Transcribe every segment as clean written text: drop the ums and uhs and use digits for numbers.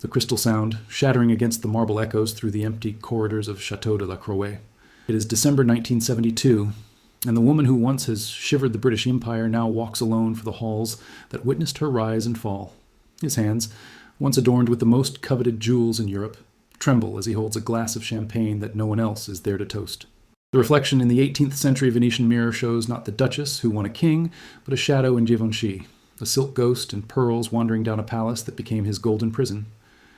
the crystal sound shattering against the marble echoes through the empty corridors of Château de la Croix. It is December 1972, and the woman who once has shivered the British Empire now walks alone for the halls that witnessed her rise and fall. His hands, once adorned with the most coveted jewels in Europe, tremble as he holds a glass of champagne that no one else is there to toast. The reflection in the 18th century Venetian mirror shows not the Duchess who won a king, but a shadow in Givenchy, a silk ghost and pearls wandering down a palace that became his golden prison.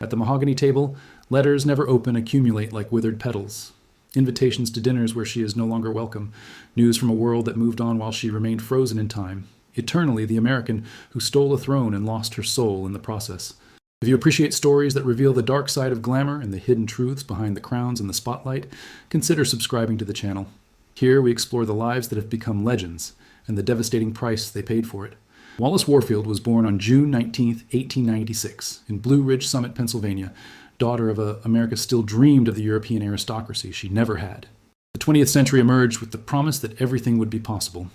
At the mahogany table, letters never open accumulate like withered petals. Invitations to dinners where she is no longer welcome. News from a world that moved on while she remained frozen in time. Eternally the American who stole a throne and lost her soul in the process. If you appreciate stories that reveal the dark side of glamour and the hidden truths behind the crowns and the spotlight, consider subscribing to the channel. Here we explore the lives that have become legends and the devastating price they paid for it. Wallis Warfield was born on June 19, 1896, in Blue Ridge Summit, Pennsylvania, daughter of America still dreamed of the European aristocracy she never had. The 20th century emerged with the promise that everything would be possible,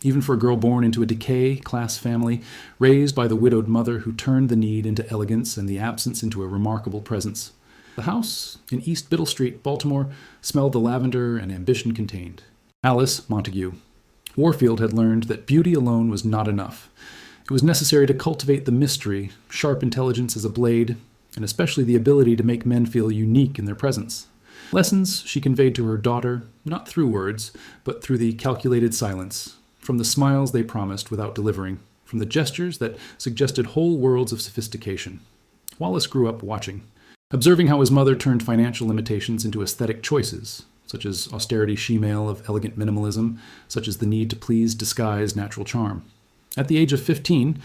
even for a girl born into a decay-class family, raised by the widowed mother who turned the need into elegance and the absence into a remarkable presence. The house in East Biddle Street, Baltimore, smelled the lavender and ambition contained. Alice Montague. Warfield had learned that beauty alone was not enough. It was necessary to cultivate the mystery, sharp intelligence as a blade, and especially the ability to make men feel unique in their presence. Lessons she conveyed to her daughter, not through words, but through the calculated silence, from the smiles they promised without delivering, from the gestures that suggested whole worlds of sophistication. Wallis grew up watching, observing how his mother turned financial limitations into aesthetic choices, such as austerity shemale of elegant minimalism, such as the need to please disguise natural charm. At the age of 15,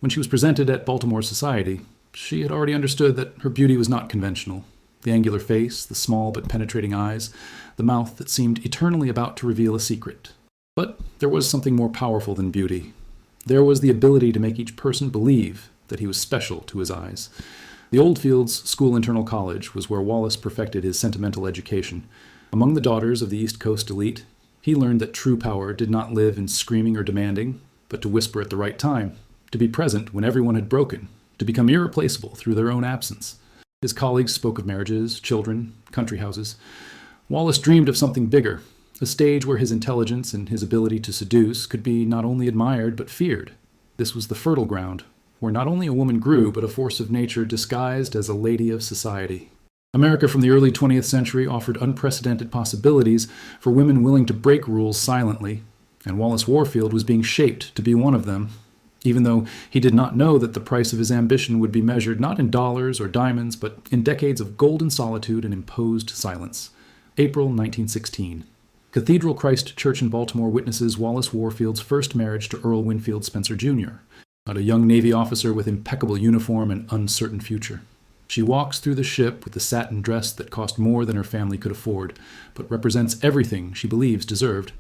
when she was presented at Baltimore society, she had already understood that her beauty was not conventional. The angular face, the small but penetrating eyes, the mouth that seemed eternally about to reveal a secret. But there was something more powerful than beauty. There was the ability to make each person believe that he was special to his eyes. The Oldfields School Internal College was where Wallis perfected his sentimental education. Among the daughters of the East Coast elite, he learned that true power did not live in screaming or demanding, but to whisper at the right time, to be present when everyone had broken, to become irreplaceable through their own absence. His colleagues spoke of marriages, children, country houses. Wallis dreamed of something bigger, a stage where his intelligence and his ability to seduce could be not only admired but feared. This was the fertile ground, where not only a woman grew but a force of nature disguised as a lady of society. America from the early 20th century offered unprecedented possibilities for women willing to break rules silently, and Wallis Warfield was being shaped to be one of them, even though he did not know that the price of his ambition would be measured not in dollars or diamonds, but in decades of golden solitude and imposed silence. April 1916. Cathedral Christ Church in Baltimore witnesses Wallis Warfield's first marriage to Earl Winfield Spencer Jr., a young Navy officer with impeccable uniform and uncertain future. She walks through the ship with the satin dress that cost more than her family could afford, but represents everything she believes deserved.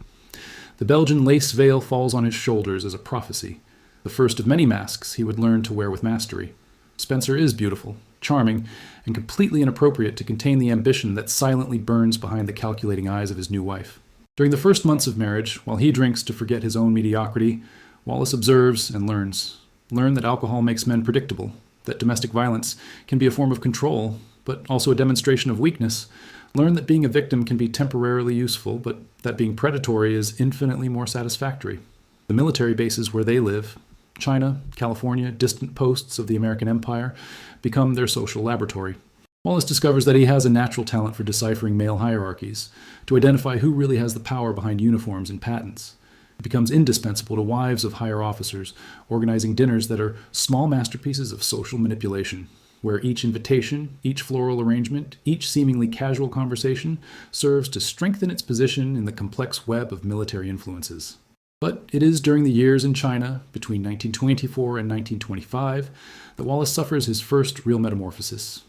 The Belgian lace veil falls on his shoulders as a prophecy, the first of many masks he would learn to wear with mastery. Spencer is beautiful, charming, and completely inappropriate to contain the ambition that silently burns behind the calculating eyes of his new wife. During the first months of marriage, while he drinks to forget his own mediocrity, Wallis observes and learns. Learn that alcohol makes men predictable, that domestic violence can be a form of control, but also a demonstration of weakness. Learn that being a victim can be temporarily useful, but that being predatory is infinitely more satisfactory. The military bases where they live, China, California, distant posts of the American Empire, become their social laboratory. Wallis discovers that he has a natural talent for deciphering male hierarchies, to identify who really has the power behind uniforms and patents. It becomes indispensable to wives of higher officers, organizing dinners that are small masterpieces of social manipulation, where each invitation, each floral arrangement, each seemingly casual conversation serves to strengthen its position in the complex web of military influences. But it is during the years in China, between 1924 and 1925, that Wallis suffers his first real metamorphosis.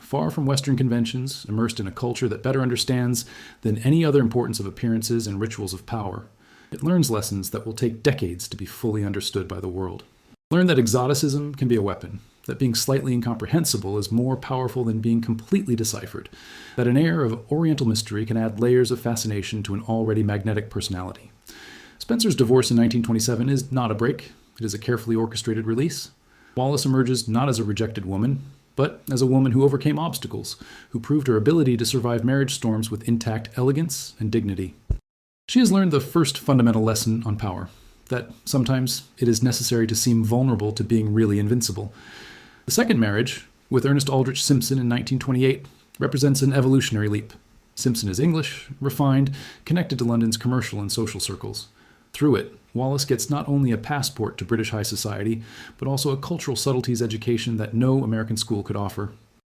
Far from Western conventions, immersed in a culture that better understands than any other importance of appearances and rituals of power, it learns lessons that will take decades to be fully understood by the world. Learn that exoticism can be a weapon, that being slightly incomprehensible is more powerful than being completely deciphered, that an air of oriental mystery can add layers of fascination to an already magnetic personality. Spencer's divorce in 1927 is not a break. It is a carefully orchestrated release. Wallis emerges not as a rejected woman, but as a woman who overcame obstacles, who proved her ability to survive marriage storms with intact elegance and dignity. She has learned the first fundamental lesson on power, that sometimes it is necessary to seem vulnerable to being really invincible. The second marriage, with Ernest Aldrich Simpson in 1928, represents an evolutionary leap. Simpson is English, refined, connected to London's commercial and social circles. Through it, Wallis gets not only a passport to British high society, but also a cultural subtleties education that no American school could offer.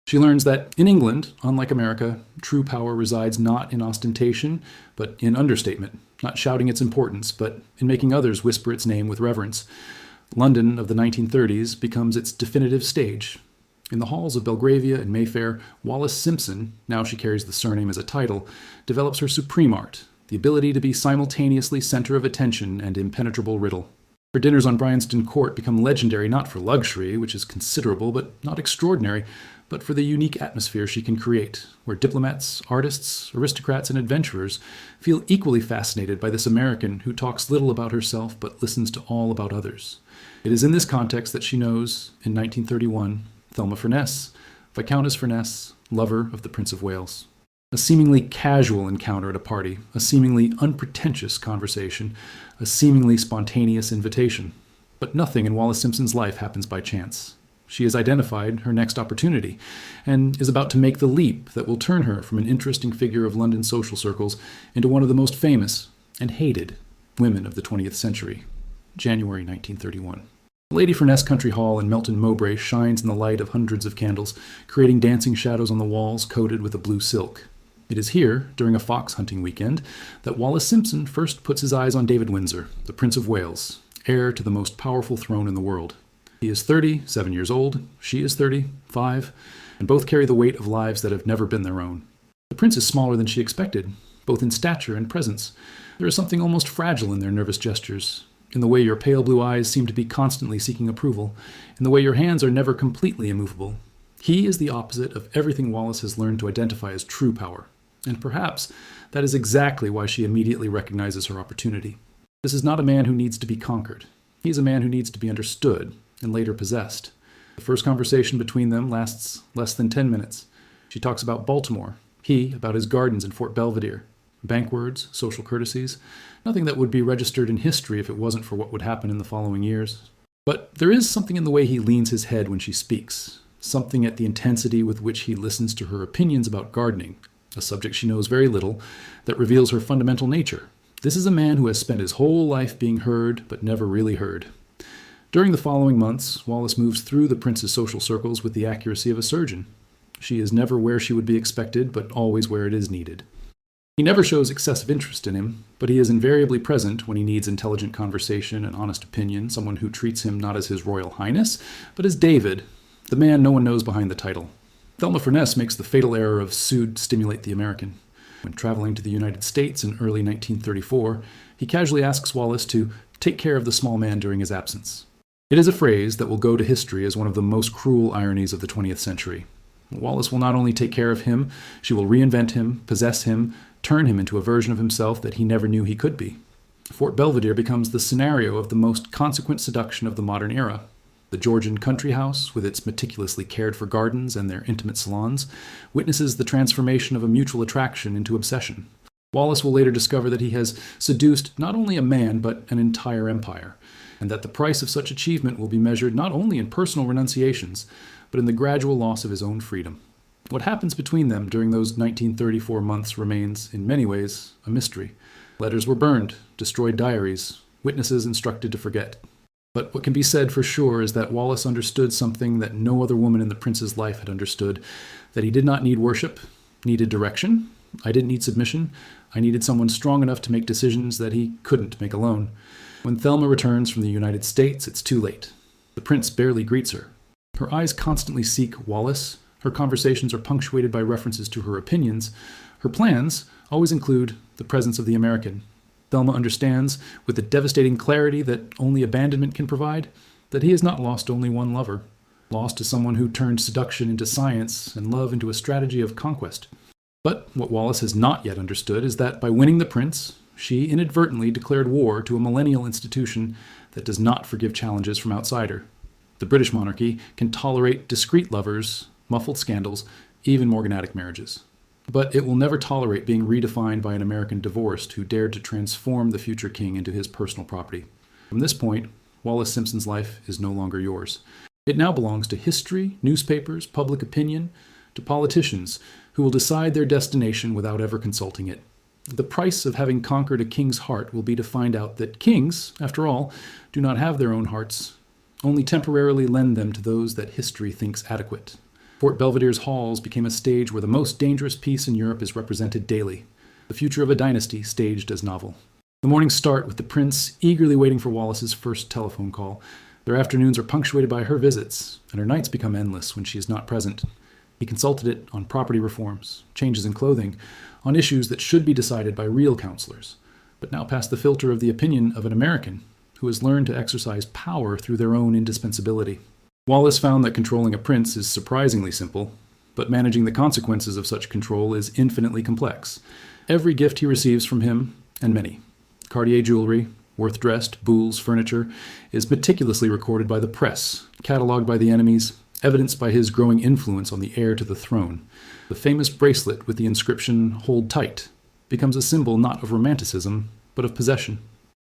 She learns that in England, unlike America, true power resides not in ostentation, but in understatement, not shouting its importance, but in making others whisper its name with reverence. London of the 1930s becomes its definitive stage. In the halls of Belgravia and Mayfair, Wallis Simpson, now she carries the surname as a title, develops her supreme art, the ability to be simultaneously center of attention and impenetrable riddle. Her dinners on Bryanston Court become legendary not for luxury, which is considerable but not extraordinary, but for the unique atmosphere she can create, where diplomats, artists, aristocrats, and adventurers feel equally fascinated by this American who talks little about herself but listens to all about others. It is in this context that she knows, in 1931, Thelma Furness, Viscountess Furness, lover of the Prince of Wales. A seemingly casual encounter at a party, a seemingly unpretentious conversation, a seemingly spontaneous invitation. But nothing in Wallis Simpson's life happens by chance. She has identified her next opportunity and is about to make the leap that will turn her from an interesting figure of London social circles into one of the most famous and hated women of the 20th century. January 1931. Lady Furness Country Hall in Melton Mowbray shines in the light of hundreds of candles, creating dancing shadows on the walls coated with a blue silk. It is here, during a fox hunting weekend, that Wallis Simpson first puts his eyes on David Windsor, the Prince of Wales, heir to the most powerful throne in the world. He is 37 years old, she is 35, and both carry the weight of lives that have never been their own. The prince is smaller than she expected, both in stature and presence. There is something almost fragile in their nervous gestures, in the way your pale blue eyes seem to be constantly seeking approval, in the way your hands are never completely immovable. He is the opposite of everything Wallis has learned to identify as true power, and perhaps that is exactly why she immediately recognizes her opportunity. This is not a man who needs to be conquered. He is a man who needs to be understood and later possessed. The first conversation between them lasts less than 10 minutes. She talks about Baltimore, he about his gardens in Fort Belvedere. Bank words, social courtesies, nothing that would be registered in history if it wasn't for what would happen in the following years. But there is something in the way he leans his head when she speaks, something at the intensity with which he listens to her opinions about gardening, a subject she knows very little, that reveals her fundamental nature. This is a man who has spent his whole life being heard, but never really heard. During the following months, Wallis moves through the prince's social circles with the accuracy of a surgeon. She is never where she would be expected, but always where it is needed. He never shows excessive interest in him, but he is invariably present when he needs intelligent conversation and honest opinion, someone who treats him not as his Royal Highness, but as David, the man no one knows behind the title. Thelma Furness makes the fatal error of "Sud stimulate the American." When traveling to the United States in early 1934, he casually asks Wallis to take care of the small man during his absence. It is a phrase that will go to history as one of the most cruel ironies of the 20th century. Wallis will not only take care of him, she will reinvent him, possess him, turn him into a version of himself that he never knew he could be. Fort Belvedere becomes the scenario of the most consequent seduction of the modern era. The Georgian country house, with its meticulously cared-for gardens and their intimate salons, witnesses the transformation of a mutual attraction into obsession. Wallis will later discover that he has seduced not only a man, but an entire empire, and that the price of such achievement will be measured not only in personal renunciations, but in the gradual loss of his own freedom. What happens between them during those 1934 months remains, in many ways, a mystery. Letters were burned, destroyed diaries, witnesses instructed to forget. But what can be said for sure is that Wallis understood something that no other woman in the prince's life had understood, that he did not need worship, needed direction. I didn't need submission. I needed someone strong enough to make decisions that he couldn't make alone. When Thelma returns from the United States, it's too late. The prince barely greets her. Her eyes constantly seek Wallis. Her conversations are punctuated by references to her opinions. Her plans always include the presence of the American. Thelma understands, with the devastating clarity that only abandonment can provide, that he has not lost only one lover. Lost is someone who turned seduction into science and love into a strategy of conquest. But what Wallis has not yet understood is that by winning the prince, she inadvertently declared war to a millennial institution that does not forgive challenges from outside her. The British monarchy can tolerate discreet lovers, muffled scandals, even morganatic marriages. But it will never tolerate being redefined by an American divorced who dared to transform the future king into his personal property. From this point, Wallis Simpson's life is no longer yours. It now belongs to history, newspapers, public opinion, to politicians who will decide their destination without ever consulting it. The price of having conquered a king's heart will be to find out that kings, after all, do not have their own hearts, only temporarily lend them to those that history thinks adequate. Fort Belvedere's halls became a stage where the most dangerous peace in Europe is represented daily, the future of a dynasty staged as novel. The mornings start with the prince eagerly waiting for Wallis's first telephone call. Their afternoons are punctuated by her visits, and her nights become endless when she is not present. He consulted it on property reforms, changes in clothing, on issues that should be decided by real counselors, but now pass the filter of the opinion of an American who has learned to exercise power through their own indispensability. Wallis found that controlling a prince is surprisingly simple, but managing the consequences of such control is infinitely complex. Every gift he receives from him, and many, Cartier jewelry, Worth-dressed, Boule's furniture, is meticulously recorded by the press, catalogued by the enemies, evidenced by his growing influence on the heir to the throne. The famous bracelet with the inscription, "Hold tight," becomes a symbol not of romanticism, but of possession.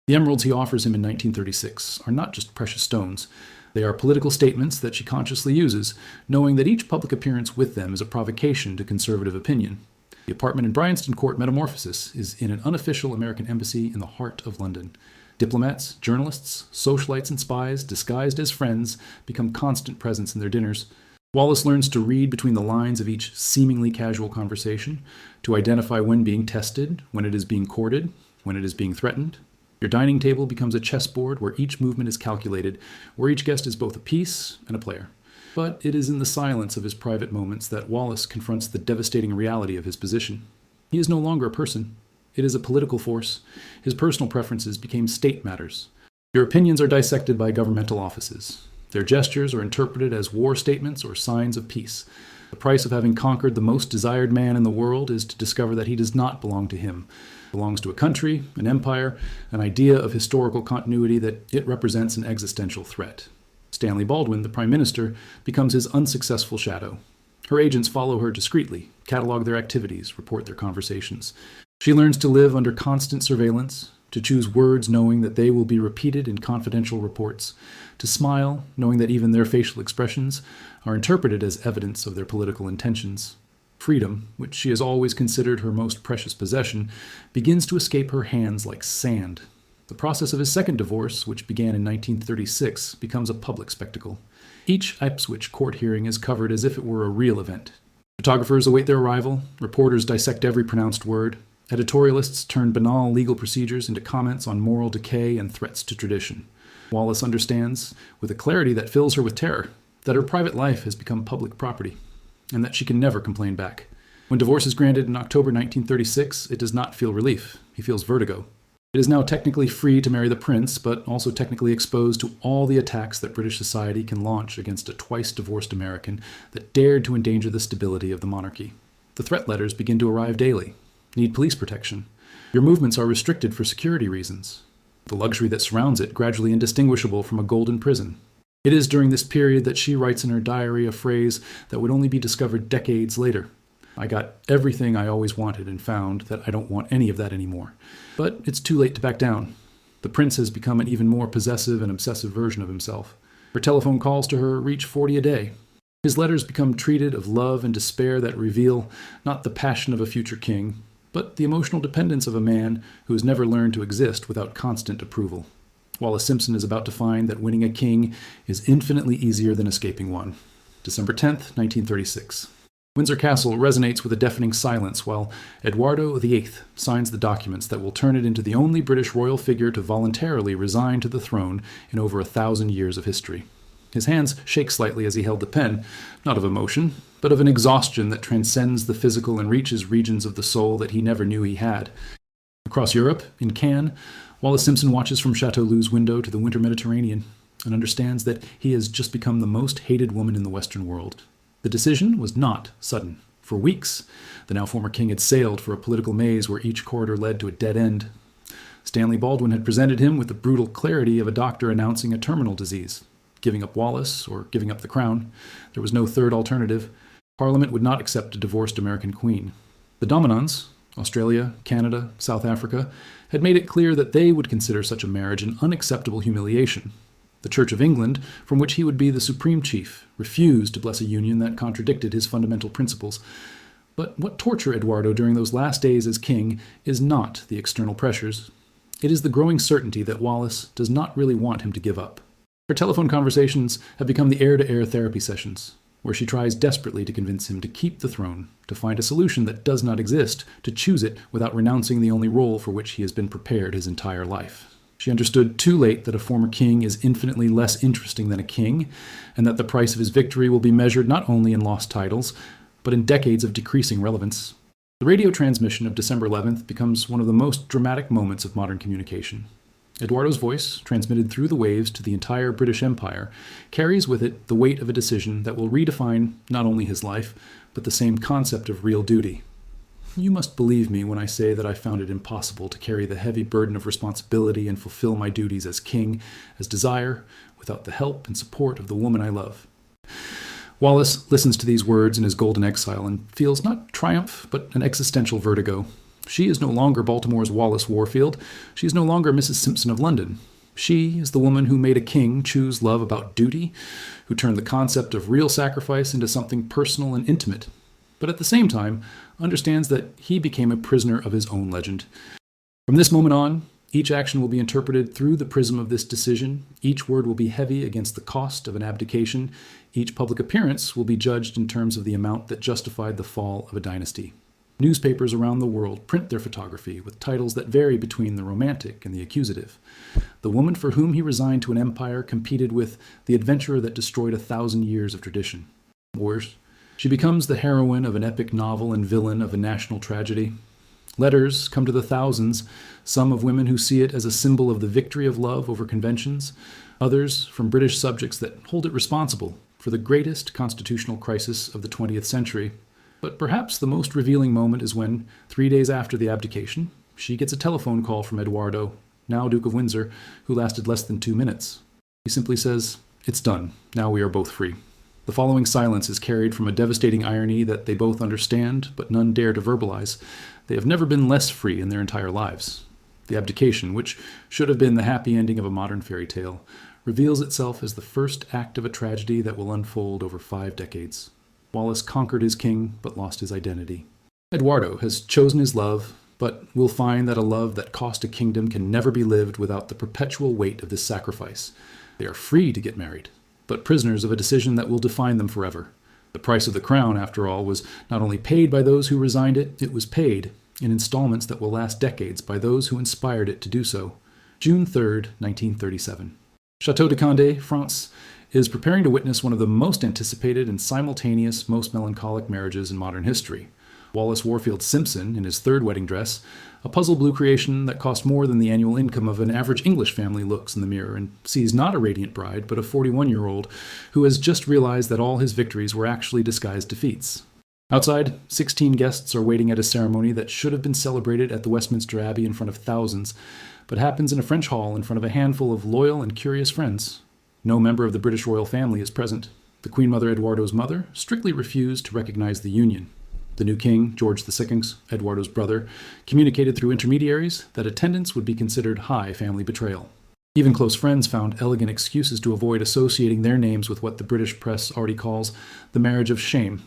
The emeralds he offers him in 1936 are not just precious stones. They are political statements that she consciously uses, knowing that each public appearance with them is a provocation to conservative opinion. The apartment in Bryanston Court Metamorphosis is in an unofficial American embassy in the heart of London. Diplomats, journalists, socialites, and spies, disguised as friends, become constant presents in their dinners. Wallis learns to read between the lines of each seemingly casual conversation, to identify when being tested, when it is being courted, when it is being threatened. Your dining table becomes a chessboard where each movement is calculated, where each guest is both a piece and a player. But it is in the silence of his private moments that Wallis confronts the devastating reality of his position. He is no longer a person. It is a political force. His personal preferences became state matters. Your opinions are dissected by governmental offices. Their gestures are interpreted as war statements or signs of peace. The price of having conquered the most desired man in the world is to discover that he does not belong to him. It belongs to a country, an empire, an idea of historical continuity that it represents an existential threat. Stanley Baldwin, the Prime Minister, becomes his unsuccessful shadow. Her agents follow her discreetly, catalog their activities, report their conversations. She learns to live under constant surveillance, to choose words knowing that they will be repeated in confidential reports, to smile knowing that even their facial expressions are interpreted as evidence of their political intentions. Freedom, which she has always considered her most precious possession, begins to escape her hands like sand. The process of his second divorce, which began in 1936, becomes a public spectacle. Each Ipswich court hearing is covered as if it were a real event. Photographers await their arrival, reporters dissect every pronounced word, editorialists turn banal legal procedures into comments on moral decay and threats to tradition. Wallis understands, with a clarity that fills her with terror, that her private life has become public property, and that she can never complain back. When divorce is granted in October 1936, it does not feel relief. He feels vertigo. It is now technically free to marry the prince, but also technically exposed to all the attacks that British society can launch against a twice-divorced American that dared to endanger the stability of the monarchy. The threat letters begin to arrive daily. Need police protection. Your movements are restricted for security reasons. The luxury that surrounds it gradually indistinguishable from a golden prison. It is during this period that she writes in her diary a phrase that would only be discovered decades later. I got everything I always wanted and found that I don't want any of that anymore. But it's too late to back down. The prince has become an even more possessive and obsessive version of himself. Her telephone calls to her reach 40 a day. His letters become treated of love and despair that reveal not the passion of a future king, but the emotional dependence of a man who has never learned to exist without constant approval. Wallis Simpson is about to find that winning a king is infinitely easier than escaping one. December 10th, 1936. Windsor Castle resonates with a deafening silence while Eduardo VIII signs the documents that will turn it into the only British royal figure to voluntarily resign to the throne in over 1,000 years of history. His hands shake slightly as he held the pen, not of emotion, but of an exhaustion that transcends the physical and reaches regions of the soul that he never knew he had. Across Europe, in Cannes, Wallis Simpson watches from Chateaulou's window to the winter Mediterranean and understands that he has just become the most hated woman in the Western world. The decision was not sudden. For weeks, the now former king had sailed for a political maze where each corridor led to a dead end. Stanley Baldwin had presented him with the brutal clarity of a doctor announcing a terminal disease. Giving up Wallis or giving up the crown. There was no third alternative. Parliament would not accept a divorced American queen. The dominants, Australia, Canada, South Africa, had made it clear that they would consider such a marriage an unacceptable humiliation. The Church of England, from which he would be the supreme chief, refused to bless a union that contradicted his fundamental principles. But what tortured Eduardo during those last days as king is not the external pressures. It is the growing certainty that Wallis does not really want him to give up. Her telephone conversations have become the air-to-air therapy sessions, where she tries desperately to convince him to keep the throne, to find a solution that does not exist, to choose it without renouncing the only role for which he has been prepared his entire life. She understood too late that a former king is infinitely less interesting than a king, and that the price of his victory will be measured not only in lost titles, but in decades of decreasing relevance. The radio transmission of December 11th becomes one of the most dramatic moments of modern communication. Eduardo's voice, transmitted through the waves to the entire British Empire, carries with it the weight of a decision that will redefine not only his life, but the same concept of real duty. You must believe me when I say that I found it impossible to carry the heavy burden of responsibility and fulfill my duties as king, as desire, without the help and support of the woman I love. Wallis listens to these words in his golden exile and feels not triumph, but an existential vertigo. She is no longer Baltimore's Wallis Warfield. She is no longer Mrs. Simpson of London. She is the woman who made a king choose love about duty, who turned the concept of real sacrifice into something personal and intimate, but at the same time understands that he became a prisoner of his own legend. From this moment on, each action will be interpreted through the prism of this decision. Each word will be heavy against the cost of an abdication. Each public appearance will be judged in terms of the amount that justified the fall of a dynasty. Newspapers around the world print their photography with titles that vary between the romantic and the accusative. The woman for whom he resigned to an empire competed with the adventurer that destroyed 1,000 years of tradition. Worse, she becomes the heroine of an epic novel and villain of a national tragedy. Letters come to the thousands, some of women who see it as a symbol of the victory of love over conventions, others from British subjects that hold it responsible for the greatest constitutional crisis of the 20th century. But perhaps the most revealing moment is when, 3 days after the abdication, she gets a telephone call from Eduardo, now Duke of Windsor, who lasted less than 2 minutes. He simply says, "It's done. Now we are both free." The following silence is carried from a devastating irony that they both understand, but none dare to verbalize. They have never been less free in their entire lives. The abdication, which should have been the happy ending of a modern fairy tale, reveals itself as the first act of a tragedy that will unfold over 5 decades. Wallis conquered his king, but lost his identity. Eduardo has chosen his love, but will find that a love that cost a kingdom can never be lived without the perpetual weight of this sacrifice. They are free to get married, but prisoners of a decision that will define them forever. The price of the crown, after all, was not only paid by those who resigned it, it was paid in installments that will last decades by those who inspired it to do so. June 3rd, 1937. Château de Condé, France, is preparing to witness one of the most anticipated and simultaneous, most melancholic marriages in modern history. Wallis Warfield Simpson, in his 3rd wedding dress, a puzzle blue creation that cost more than the annual income of an average English family, looks in the mirror and sees not a radiant bride, but a 41-year-old who has just realized that all his victories were actually disguised defeats. Outside, 16 guests are waiting at a ceremony that should have been celebrated at the Westminster Abbey in front of thousands, but happens in a French hall in front of a handful of loyal and curious friends. No member of the British royal family is present. The Queen Mother Eduardo's mother strictly refused to recognize the union. The new king, George II, Eduardo's brother, communicated through intermediaries that attendance would be considered high family betrayal. Even close friends found elegant excuses to avoid associating their names with what the British press already calls the marriage of shame.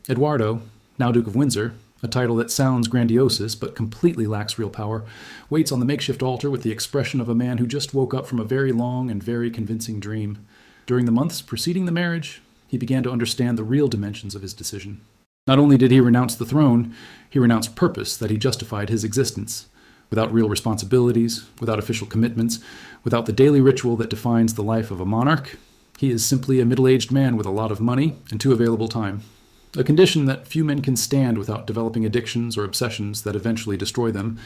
Eduardo, now Duke of Windsor, a title that sounds grandiose but completely lacks real power, waits on the makeshift altar with the expression of a man who just woke up from a very long and very convincing dream. During the months preceding the marriage, he began to understand the real dimensions of his decision. Not only did he renounce the throne, he renounced purpose that he justified his existence. Without real responsibilities, without official commitments, without the daily ritual that defines the life of a monarch, he is simply a middle-aged man with a lot of money and too available time. A condition that few men can stand without developing addictions or obsessions that eventually destroy them.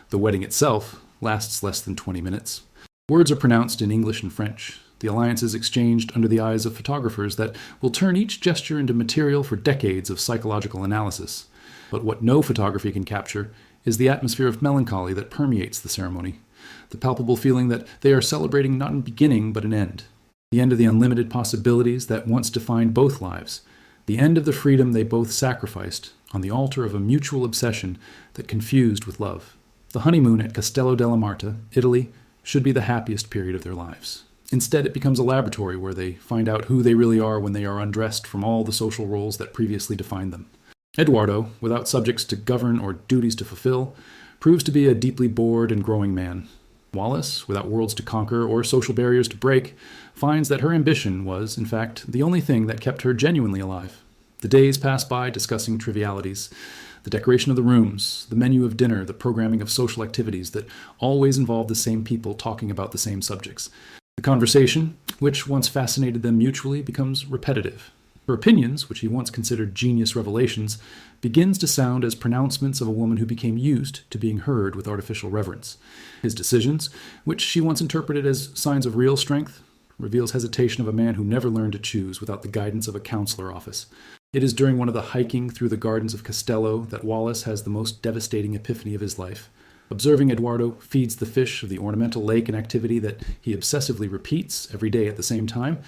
The wedding itself lasts less than 20 minutes. Words are pronounced in English and French. The alliance is exchanged under the eyes of photographers that will turn each gesture into material for decades of psychological analysis. But what no photography can capture is the atmosphere of melancholy that permeates the ceremony, the palpable feeling that they are celebrating not a beginning but an end, the end of the unlimited possibilities that once defined both lives, the end of the freedom they both sacrificed on the altar of a mutual obsession that confused with love. The honeymoon at Castello della Marta, Italy, should be the happiest period of their lives. Instead, it becomes a laboratory where they find out who they really are when they are undressed from all the social roles that previously defined them. Eduardo, without subjects to govern or duties to fulfill, proves to be a deeply bored and growing man. Wallis, without worlds to conquer or social barriers to break, finds that her ambition was, in fact, the only thing that kept her genuinely alive. The days pass by discussing trivialities, the decoration of the rooms, the menu of dinner, the programming of social activities that always involve the same people talking about the same subjects. The conversation, which once fascinated them mutually, becomes repetitive. Her opinions, which he once considered genius revelations, begins to sound as pronouncements of a woman who became used to being heard with artificial reverence. His decisions, which she once interpreted as signs of real strength, reveals hesitation of a man who never learned to choose without the guidance of a counselor office. It is during one of the hiking through the gardens of Castello that Wallis has the most devastating epiphany of his life. Observing Eduardo feeds the fish of the ornamental lake, an activity that he obsessively repeats every day at the same time,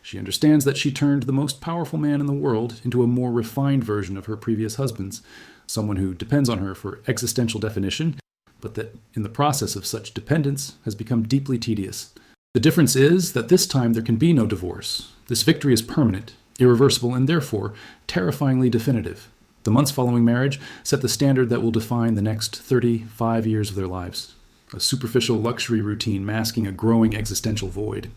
she understands that she turned the most powerful man in the world into a more refined version of her previous husbands, someone who depends on her for existential definition, but that in the process of such dependence has become deeply tedious. The difference is that this time there can be no divorce. This victory is permanent, irreversible, and therefore terrifyingly definitive. The months following marriage set the standard that will define the next 35 years of their lives, a superficial luxury routine masking a growing existential void.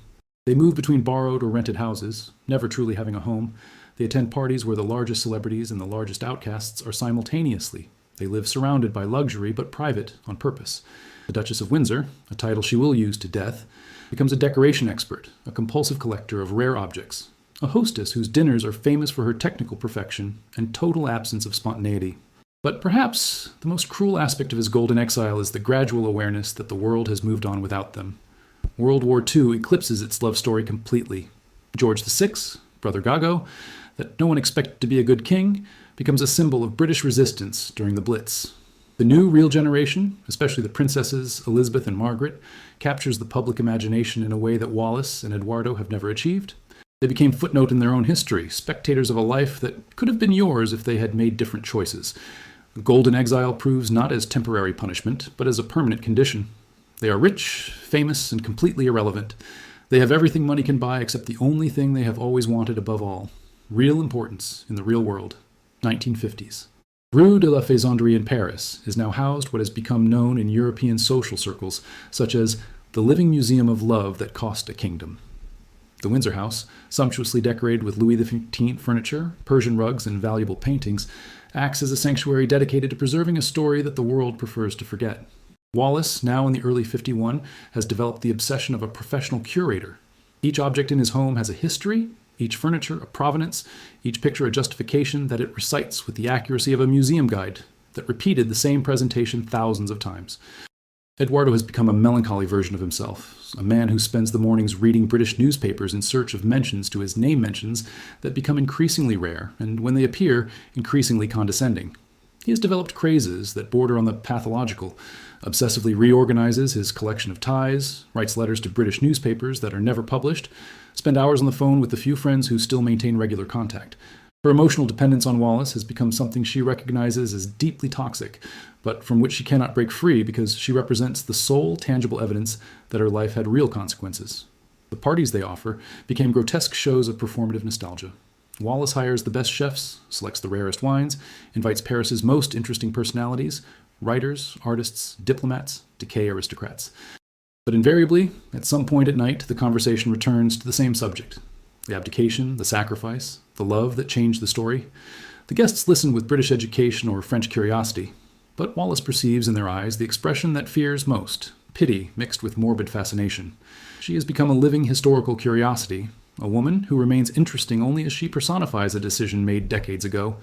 They move between borrowed or rented houses, never truly having a home. They attend parties where the largest celebrities and the largest outcasts are simultaneously. They live surrounded by luxury, but private on purpose. The Duchess of Windsor, a title she will use to death, becomes a decoration expert, a compulsive collector of rare objects, a hostess whose dinners are famous for her technical perfection and total absence of spontaneity. But perhaps the most cruel aspect of his golden exile is the gradual awareness that the world has moved on without them. World War II eclipses its love story completely. George VI, Brother Gago, that no one expected to be a good king, becomes a symbol of British resistance during the Blitz. The new real generation, especially the princesses Elizabeth and Margaret, captures the public imagination in a way that Wallis and Eduardo have never achieved. They became footnote in their own history, spectators of a life that could have been yours if they had made different choices. Golden exile proves not as temporary punishment, but as a permanent condition. They are rich, famous, and completely irrelevant. They have everything money can buy except the only thing they have always wanted above all, real importance in the real world. 1950s. Rue de la Faisanderie in Paris is now housed what has become known in European social circles, such as the living museum of love that cost a kingdom. The Windsor House, sumptuously decorated with Louis XV furniture, Persian rugs, and valuable paintings, acts as a sanctuary dedicated to preserving a story that the world prefers to forget. Wallis, now in the early 51, has developed the obsession of a professional curator. Each object in his home has a history, each furniture a provenance, each picture a justification that it recites with the accuracy of a museum guide that repeated the same presentation thousands of times. Eduardo has become a melancholy version of himself, a man who spends the mornings reading British newspapers in search of mentions to his name mentions that become increasingly rare, and when they appear, increasingly condescending. He has developed crazes that border on the pathological, obsessively reorganizes his collection of ties, writes letters to British newspapers that are never published, spend hours on the phone with the few friends who still maintain regular contact. Her emotional dependence on Wallis has become something she recognizes as deeply toxic, but from which she cannot break free because she represents the sole tangible evidence that her life had real consequences. The parties they offer became grotesque shows of performative nostalgia. Wallis hires the best chefs, selects the rarest wines, invites Paris's most interesting personalities, writers, artists, diplomats, decay aristocrats. But invariably, at some point at night, the conversation returns to the same subject: the abdication, the sacrifice, the love that changed the story. The guests listen with British education or French curiosity, but Wallis perceives in their eyes the expression that fears most, pity mixed with morbid fascination. She has become a living historical curiosity, a woman who remains interesting only as she personifies a decision made decades ago.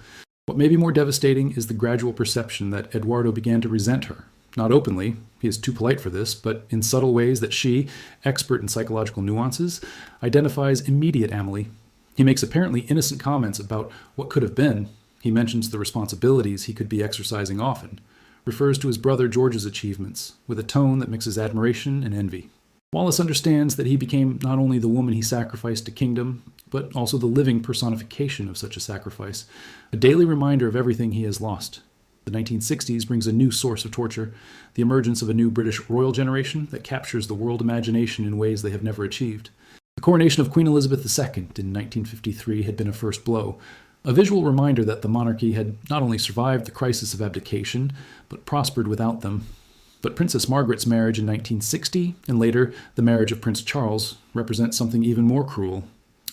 What may be more devastating is the gradual perception that Eduardo began to resent her. Not openly, he is too polite for this, but in subtle ways that she, expert in psychological nuances, identifies immediate Amelie. He makes apparently innocent comments about what could have been. He mentions the responsibilities he could be exercising often, refers to his brother George's achievements with a tone that mixes admiration and envy. Wallis understands that he became not only the woman he sacrificed to kingdom, but also the living personification of such a sacrifice, a daily reminder of everything he has lost. The 1960s brings a new source of torture, the emergence of a new British royal generation that captures the world imagination in ways they have never achieved. The coronation of Queen Elizabeth II in 1953 had been a first blow, a visual reminder that the monarchy had not only survived the crisis of abdication, but prospered without them. But Princess Margaret's marriage in 1960, and later the marriage of Prince Charles, represent something even more cruel,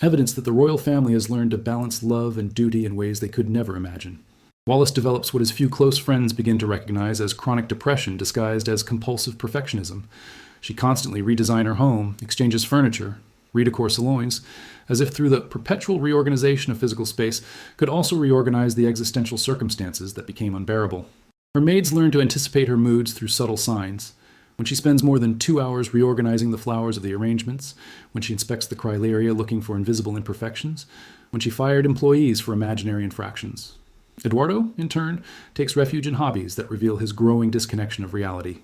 evidence that the royal family has learned to balance love and duty in ways they could never imagine. Wallis develops what his few close friends begin to recognize as chronic depression disguised as compulsive perfectionism. She constantly redesigns her home, exchanges furniture, redecor salons, as if through the perpetual reorganization of physical space could also reorganize the existential circumstances that became unbearable. Her maids learn to anticipate her moods through subtle signs. When she spends more than 2 hours reorganizing the flowers of the arrangements, when she inspects the cryleria looking for invisible imperfections, when she fired employees for imaginary infractions. Eduardo, in turn, takes refuge in hobbies that reveal his growing disconnection of reality.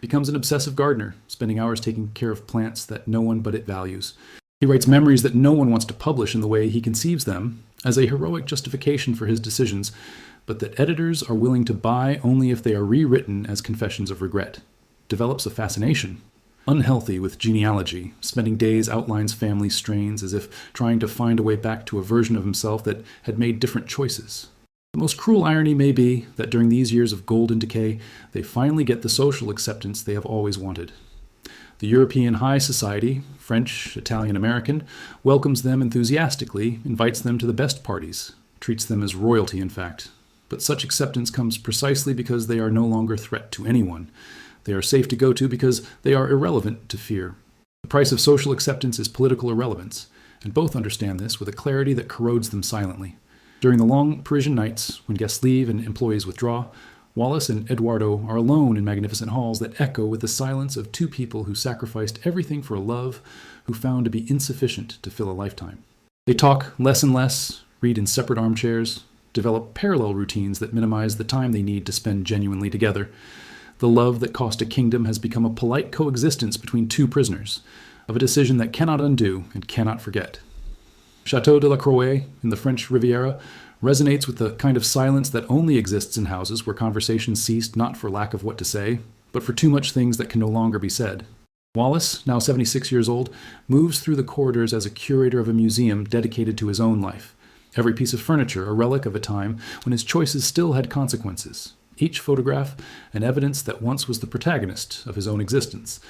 He becomes an obsessive gardener, spending hours taking care of plants that no one but it values. He writes memories that no one wants to publish in the way he conceives them, as a heroic justification for his decisions, but that editors are willing to buy only if they are rewritten as confessions of regret. Develops a fascination. Unhealthy with genealogy, spending days outlines family strains as if trying to find a way back to a version of himself that had made different choices. The most cruel irony may be that during these years of golden decay, they finally get the social acceptance they have always wanted. The European high society, French, Italian, American, welcomes them enthusiastically, invites them to the best parties, treats them as royalty in fact. But such acceptance comes precisely because they are no longer a threat to anyone. They are safe to go to because they are irrelevant to fear. The price of social acceptance is political irrelevance, and both understand this with a clarity that corrodes them silently. During the long Parisian nights, when guests leave and employees withdraw, Wallis and Eduardo are alone in magnificent halls that echo with the silence of two people who sacrificed everything for a love who found to be insufficient to fill a lifetime. They talk less and less, read in separate armchairs, develop parallel routines that minimize the time they need to spend genuinely together. The love that cost a kingdom has become a polite coexistence between two prisoners, of a decision that cannot undo and cannot forget. Château de la Croix, in the French Riviera, resonates with the kind of silence that only exists in houses where conversation ceased not for lack of what to say, but for too much things that can no longer be said. Wallis, now 76 years old, moves through the corridors as a curator of a museum dedicated to his own life. Every piece of furniture a relic of a time when his choices still had consequences. Each photograph an evidence that once was the protagonist of his own existence.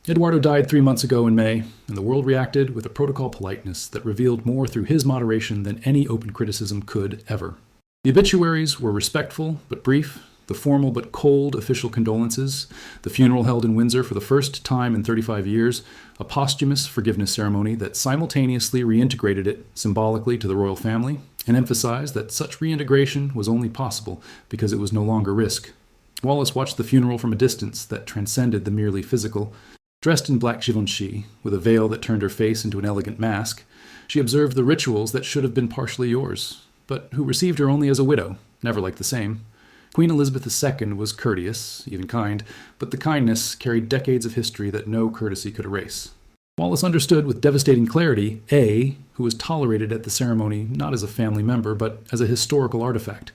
Eduardo died 3 months ago in May, and the world reacted with a protocol politeness that revealed more through his moderation than any open criticism could ever. The obituaries were respectful but brief, the formal but cold official condolences, the funeral held in Windsor for the first time in 35 years, a posthumous forgiveness ceremony that simultaneously reintegrated it symbolically to the royal family, and emphasized that such reintegration was only possible because it was no longer risk. Wallis watched the funeral from a distance that transcended the merely physical. Dressed in black Givenchy, with a veil that turned her face into an elegant mask, she observed the rituals that should have been partially yours, but who received her only as a widow, never like the same. Queen Elizabeth II was courteous, even kind, but the kindness carried decades of history that no courtesy could erase. Wallis understood with devastating clarity A, who was tolerated at the ceremony not as a family member, but as a historical artifact,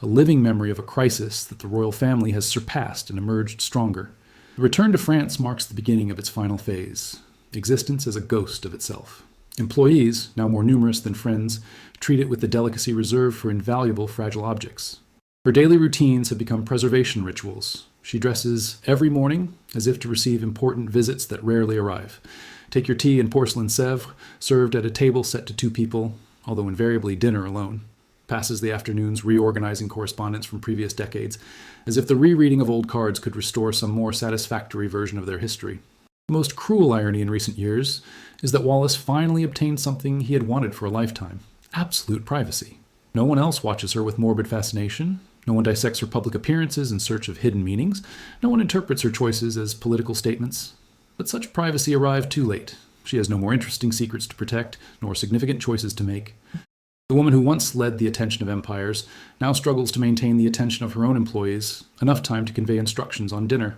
a living memory of a crisis that the royal family has surpassed and emerged stronger. The return to France marks the beginning of its final phase, existence as a ghost of itself. Employees, now more numerous than friends, treat it with the delicacy reserved for invaluable fragile objects. Her daily routines have become preservation rituals. She dresses every morning as if to receive important visits that rarely arrive. Take your tea in porcelain Sèvres, served at a table set to 2 people, although invariably dinner alone. Passes the afternoons reorganizing correspondence from previous decades, as if the rereading of old cards could restore some more satisfactory version of their history. The most cruel irony in recent years is that Wallis finally obtained something he had wanted for a lifetime: absolute privacy. No one else watches her with morbid fascination. No one dissects her public appearances in search of hidden meanings. No one interprets her choices as political statements. But such privacy arrived too late. She has no more interesting secrets to protect, nor significant choices to make. The woman who once led the attention of empires now struggles to maintain the attention of her own employees, enough time to convey instructions on dinner.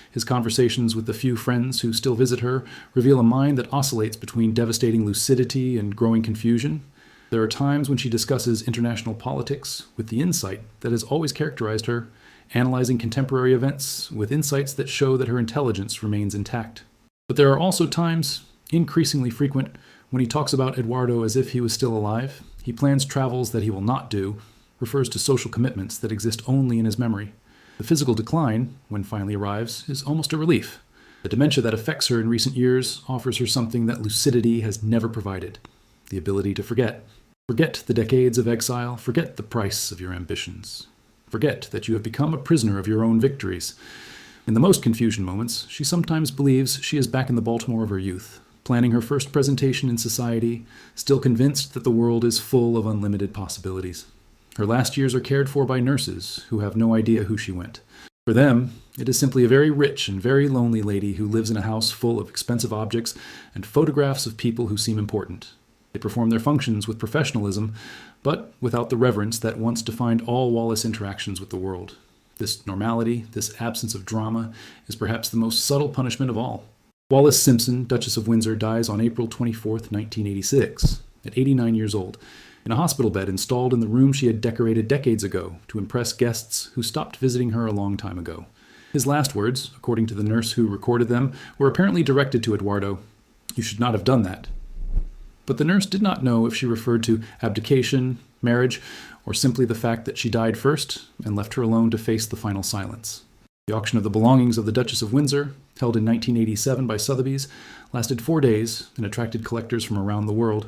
His conversations with the few friends who still visit her reveal a mind that oscillates between devastating lucidity and growing confusion. There are times when she discusses international politics with the insight that has always characterized her, analyzing contemporary events with insights that show that her intelligence remains intact. But there are also times, increasingly frequent, when he talks about Eduardo as if he was still alive. He plans travels that he will not do, refers to social commitments that exist only in his memory. The physical decline, when finally arrives, is almost a relief. The dementia that affects her in recent years offers her something that lucidity has never provided: the ability to forget. Forget the decades of exile, forget the price of your ambitions. Forget that you have become a prisoner of your own victories. In the most confusion moments, she sometimes believes she is back in the Baltimore of her youth, planning her first presentation in society, still convinced that the world is full of unlimited possibilities. Her last years are cared for by nurses who have no idea who she went. For them, it is simply a very rich and very lonely lady who lives in a house full of expensive objects and photographs of people who seem important. They perform their functions with professionalism, but without the reverence that once defined all Wallis interactions with the world. This normality, this absence of drama, is perhaps the most subtle punishment of all. Wallis Simpson, Duchess of Windsor, dies on April 24, 1986, at 89 years old, in a hospital bed installed in the room she had decorated decades ago to impress guests who stopped visiting her a long time ago. His last words, according to the nurse who recorded them, were apparently directed to Eduardo: "You should not have done that." But the nurse did not know if she referred to abdication, marriage, or simply the fact that she died first and left her alone to face the final silence. The auction of the belongings of the Duchess of Windsor, held in 1987 by Sotheby's, lasted 4 days and attracted collectors from around the world.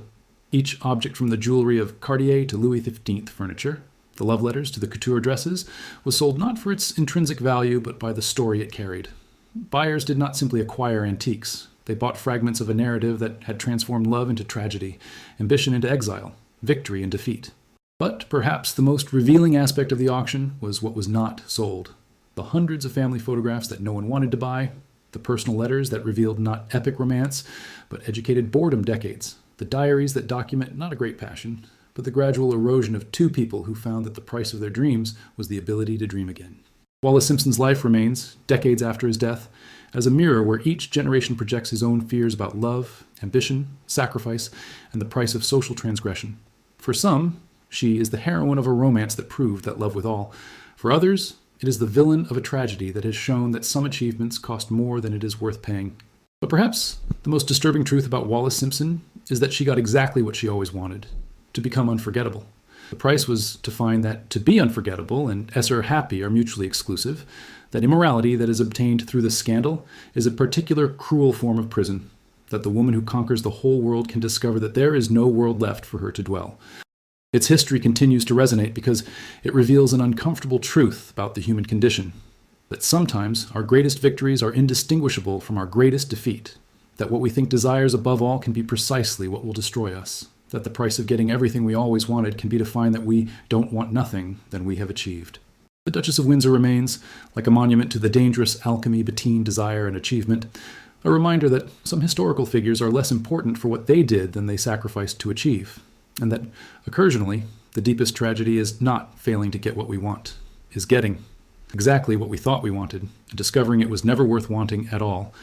Each object, from the jewelry of Cartier to Louis XV furniture, the love letters to the couture dresses, was sold not for its intrinsic value but by the story it carried. Buyers did not simply acquire antiques. They bought fragments of a narrative that had transformed love into tragedy, ambition into exile, victory and defeat. But perhaps the most revealing aspect of the auction was what was not sold: the hundreds of family photographs that no one wanted to buy, the personal letters that revealed not epic romance, but educated boredom decades, the diaries that document not a great passion, but the gradual erosion of two people who found that the price of their dreams was the ability to dream again. Wallis Simpson's life remains, decades after his death, as a mirror where each generation projects his own fears about love, ambition, sacrifice, and the price of social transgression. For some, she is the heroine of a romance that proved that love withal. For others, it is the villain of a tragedy that has shown that some achievements cost more than it is worth paying. But perhaps the most disturbing truth about Wallis Simpson is that she got exactly what she always wanted: to become unforgettable. The price was to find that to be unforgettable and esser happy are mutually exclusive, that immorality that is obtained through the scandal is a particular cruel form of prison, that the woman who conquers the whole world can discover that there is no world left for her to dwell. Its history continues to resonate because it reveals an uncomfortable truth about the human condition: that sometimes our greatest victories are indistinguishable from our greatest defeat, that what we think desires above all can be precisely what will destroy us, that the price of getting everything we always wanted can be to find that we don't want nothing than we have achieved. The Duchess of Windsor remains, like a monument to the dangerous alchemy between desire and achievement, a reminder that some historical figures are less important for what they did than they sacrificed to achieve, and that, occasionally, the deepest tragedy is not failing to get what we want, is getting exactly what we thought we wanted, and discovering it was never worth wanting at all,